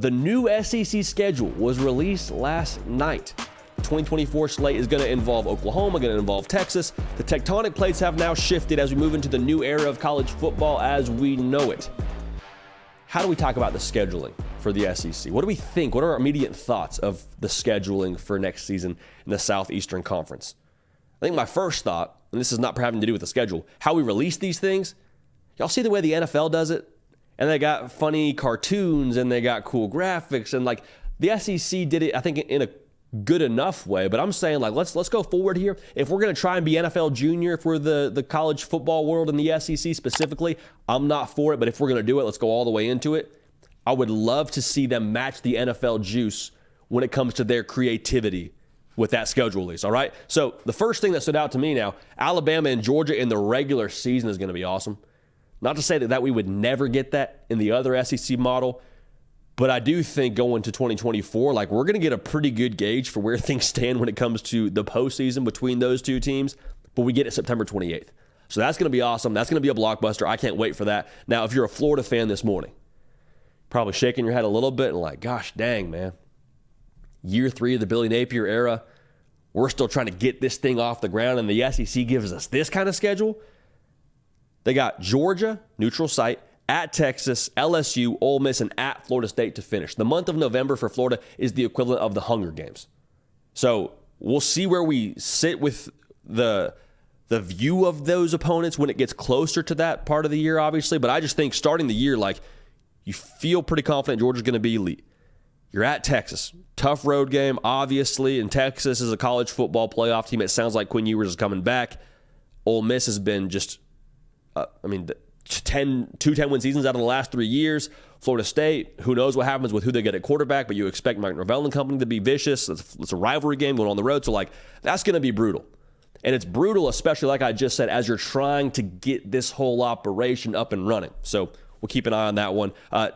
the new SEC schedule was released last night. The 2024 slate is going to involve Oklahoma, going to involve Texas. The tectonic plates have now shifted as we move into the new era of college football as we know it. How do we talk about the scheduling for the SEC? What do we think? What are our immediate thoughts of the scheduling for next season in the Southeastern Conference? I think my first thought, and this is not having to do with the schedule, how we release these things. Y'all see the way the NFL does it? And they got funny cartoons and they got cool graphics. And like the SEC did it, I think, in a good enough way. But I'm saying, like, let's go forward here. If we're going to try and be NFL junior for the college football world and the SEC specifically, I'm not for it. But if we're going to do it, let's go all the way into it. I would love to see them match the NFL juice when it comes to their creativity with that schedule release, all right? So the first thing that stood out to me now, Alabama and Georgia in the regular season is going to be awesome. Not to say that we would never get that in the other SEC model, but I do think going to 2024, like we're going to get a pretty good gauge for where things stand when it comes to the postseason between those two teams, but we get it September 28th. So that's going to be awesome. That's going to be a blockbuster. I can't wait for that. Now, if you're a Florida fan this morning, probably shaking your head a little bit and like, gosh dang, man. Year 3 of the Billy Napier era, we're still trying to get this thing off the ground, and the SEC gives us this kind of schedule. They got Georgia, neutral site, at Texas, LSU, Ole Miss, and at Florida State to finish. The month of November for Florida is the equivalent of the Hunger Games. So we'll see where we sit with the view of those opponents when it gets closer to that part of the year, obviously. But I just think starting the year, like, you feel pretty confident Georgia's going to be elite. You're at Texas. Tough road game, obviously, and Texas is a college football playoff team. It sounds like Quinn Ewers is coming back. Ole Miss has been just, two 10-win seasons out of the last 3 years. Florida State, who knows what happens with who they get at quarterback, but you expect Mike Norvell and company to be vicious. It's a rivalry game going on the road, so like that's going to be brutal. And it's brutal, especially like I just said, as you're trying to get this whole operation up and running. So we'll keep an eye on that one.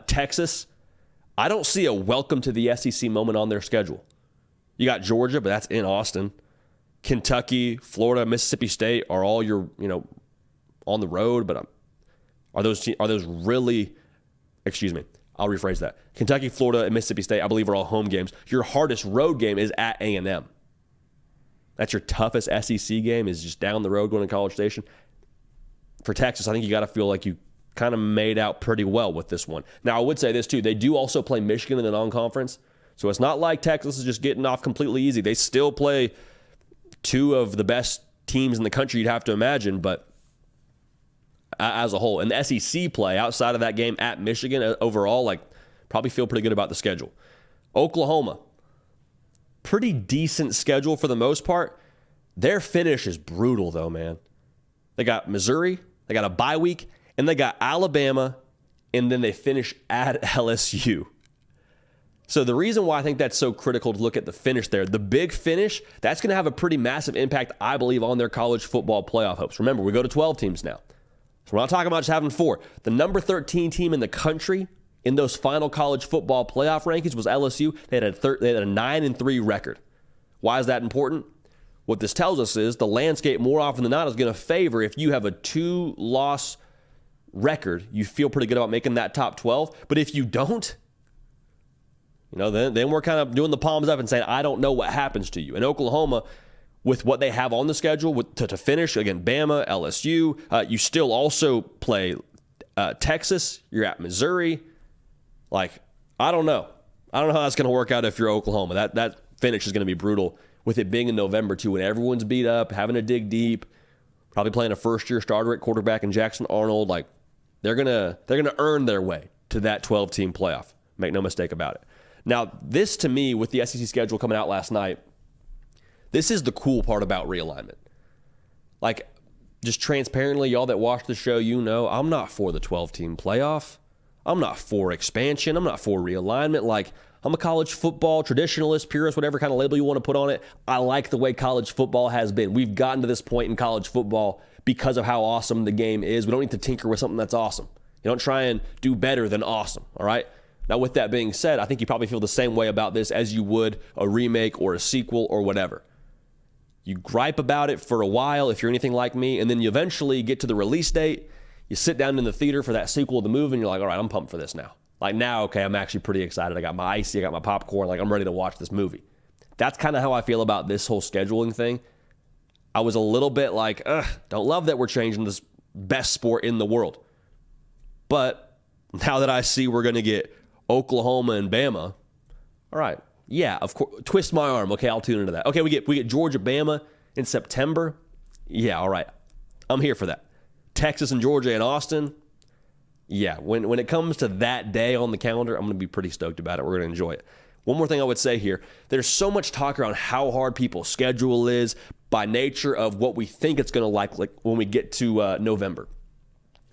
Texas, I don't see a welcome to the SEC moment on their schedule. You got Georgia, but that's in Austin. Kentucky, Florida, Mississippi State are all your, on the road, but are those really, excuse me, I'll rephrase that. Kentucky, Florida, and Mississippi State, I believe, are all home games. Your hardest road game is at A&M. That's your toughest SEC game, is just down the road going to College Station. For Texas, I think you got to feel like you kind of made out pretty well with this one. Now, I would say this too. They do also play Michigan in the non-conference. So it's not like Texas is just getting off completely easy. They still play two of the best teams in the country, you'd have to imagine, but as a whole. And the SEC play outside of that game at Michigan overall, like, probably feel pretty good about the schedule. Oklahoma, pretty decent schedule for the most part. Their finish is brutal though, man. They got Missouri, they got a bye week, and they got Alabama, and then they finish at LSU. So the reason why I think that's so critical to look at the finish there, the big finish, that's going to have a pretty massive impact, I believe, on their college football playoff hopes. Remember, we go to 12 teams now. So we're not talking about just having 4. The number 13 team in the country in those final college football playoff rankings was LSU. They had a 9-3 record. Why is that important? What this tells us is the landscape more often than not is going to favor if you have a 2-loss record, you feel pretty good about making that top 12. But if you don't, then we're kind of doing the palms up and saying, I don't know what happens to you. And Oklahoma, with what they have on the schedule to finish, again, Bama, LSU, you still also play Texas, you're at Missouri. Like, I don't know. I don't know how that's going to work out if you're Oklahoma. That finish is going to be brutal with it being in November too, when everyone's beat up, having to dig deep, probably playing a first-year starter at quarterback in Jackson Arnold. Like, they're gonna earn their way to that 12-team playoff. Make no mistake about it. Now, this to me, with the SEC schedule coming out last night, this is the cool part about realignment. Like, just transparently, y'all that watch the show, I'm not for the 12-team playoff. I'm not for expansion. I'm not for realignment. Like, I'm a college football traditionalist, purist, whatever kind of label you want to put on it. I like the way college football has been. We've gotten to this point in college football because of how awesome the game is. We don't need to tinker with something that's awesome. You don't try and do better than awesome, all right? Now, with that being said, I think you probably feel the same way about this as you would a remake or a sequel or whatever. You gripe about it for a while if you're anything like me, and then you eventually get to the release date. You sit down in the theater for that sequel of the movie, and you're like, all right, I'm pumped for this now. Like now, okay, I'm actually pretty excited. I got my icy, I got my popcorn, like I'm ready to watch this movie. That's kind of how I feel about this whole scheduling thing. I was a little bit like, don't love that we're changing this best sport in the world. But now that I see we're going to get Oklahoma and Bama, all right, yeah, of course, twist my arm. Okay, I'll tune into that. Okay, we get Georgia, Bama in September. Yeah, all right, I'm here for that. Texas and Georgia and Austin. Yeah, when it comes to that day on the calendar, I'm going to be pretty stoked about it. We're going to enjoy it. One more thing I would say here, there's so much talk around how hard people's schedule is by nature of what we think it's going to like when we get to November.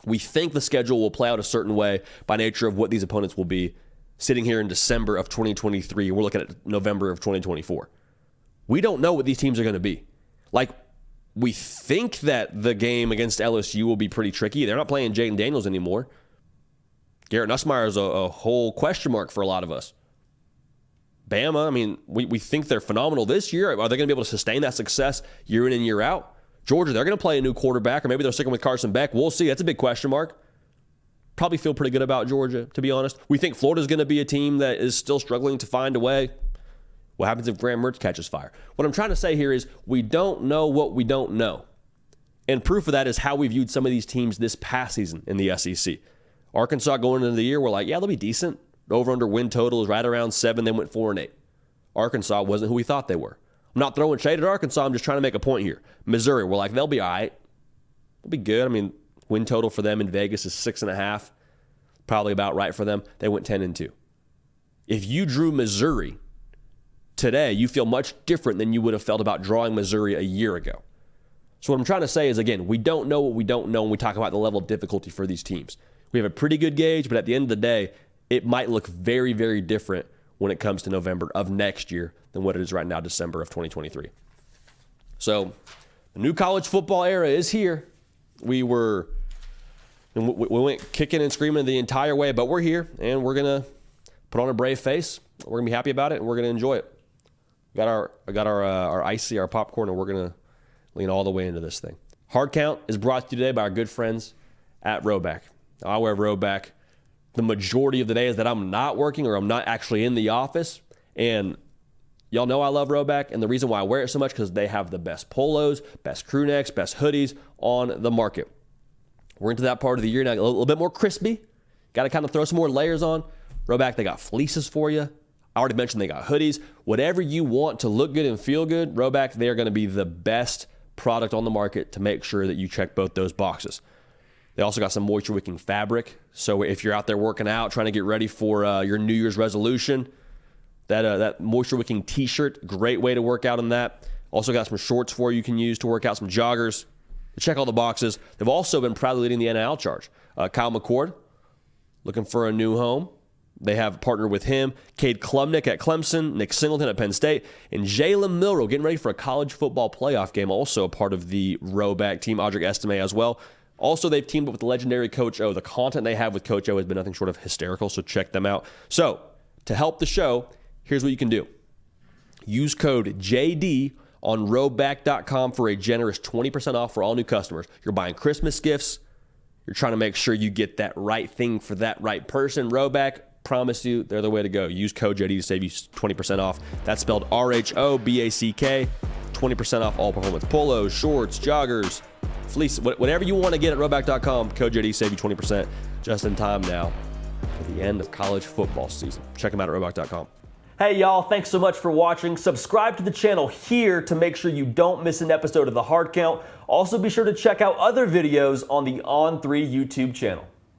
We think the schedule will play out a certain way by nature of what these opponents will be sitting here in December of 2023. We're looking at November of 2024. We don't know what these teams are going to be. Like, we think that the game against LSU will be pretty tricky. They're not playing Jaden Daniels anymore. Garrett Nussmeier is a whole question mark for a lot of us. Bama, I mean, we think they're phenomenal this year. Are they going to be able to sustain that success year in and year out? Georgia, they're going to play a new quarterback, or maybe they're sticking with Carson Beck. We'll see. That's a big question mark. Probably feel pretty good about Georgia, to be honest. We think Florida's going to be a team that is still struggling to find a way. What happens if Graham Mertz catches fire? What I'm trying to say here is we don't know what we don't know. And proof of that is how we viewed some of these teams this past season in the SEC. Arkansas going into the year, we're like, yeah, they'll be decent. Over-under win total is right around 7. They went 4-8. Arkansas wasn't who we thought they were. I'm not throwing shade at Arkansas. I'm just trying to make a point here. Missouri, we're like, they'll be all right. They'll be good. I mean, win total for them in Vegas is 6.5. Probably about right for them. They went 10-2. If you drew Missouri today, you feel much different than you would have felt about drawing Missouri a year ago. So what I'm trying to say is, again, we don't know what we don't know when we talk about the level of difficulty for these teams. We have a pretty good gauge, but at the end of the day, it might look very, very different when it comes to November of next year than what it is right now, December of 2023. So the new college football era is here. We went kicking and screaming the entire way, but we're here, and we're going to put on a brave face. We're going to be happy about it, and we're going to enjoy it. I got our icy, our popcorn, and we're going to lean all the way into this thing. Hard Count is brought to you today by our good friends at Rhoback. I wear Rhoback the majority of the days that I'm not working or I'm not actually in the office. And y'all know I love Rhoback. And the reason why I wear it so much because they have the best polos, best crew necks, best hoodies on the market. We're into that part of the year now, a little bit more crispy. Got to kind of throw some more layers on. Rhoback, they got fleeces for you. I already mentioned they got hoodies. Whatever you want to look good and feel good, Rhoback, they are going to be the best product on the market to make sure that you check both those boxes. They also got some moisture-wicking fabric. So if you're out there working out, trying to get ready for your New Year's resolution, that moisture-wicking t-shirt, great way to work out in that. Also got some shorts for you can use to work out, some joggers. Check all the boxes. They've also been proudly leading the NIL charge. Kyle McCord, looking for a new home. They have partnered with him. Cade Klubnik at Clemson, Nick Singleton at Penn State, and Jalen Milroe getting ready for a college football playoff game, also a part of the Rhoback team, Audric Estime as well. Also, they've teamed up with the legendary Coach O. The content they have with Coach O has been nothing short of hysterical, so check them out. So, to help the show, here's what you can do. Use code JD on Rhoback.com for a generous 20% off for all new customers. You're buying Christmas gifts. You're trying to make sure you get that right thing for that right person. Rhoback, promise you, they're the way to go. Use code JD to save you 20% off. That's spelled RHOBACK. 20% off all performance polos, shorts, joggers, fleece, whatever you want to get at Rhoback.com. Code JD, save you 20% just in time now for the end of college football season. Check them out at Rhoback.com. Hey y'all, thanks so much for watching. Subscribe to the channel here to make sure you don't miss an episode of The Hard Count. Also be sure to check out other videos on the On3 YouTube channel.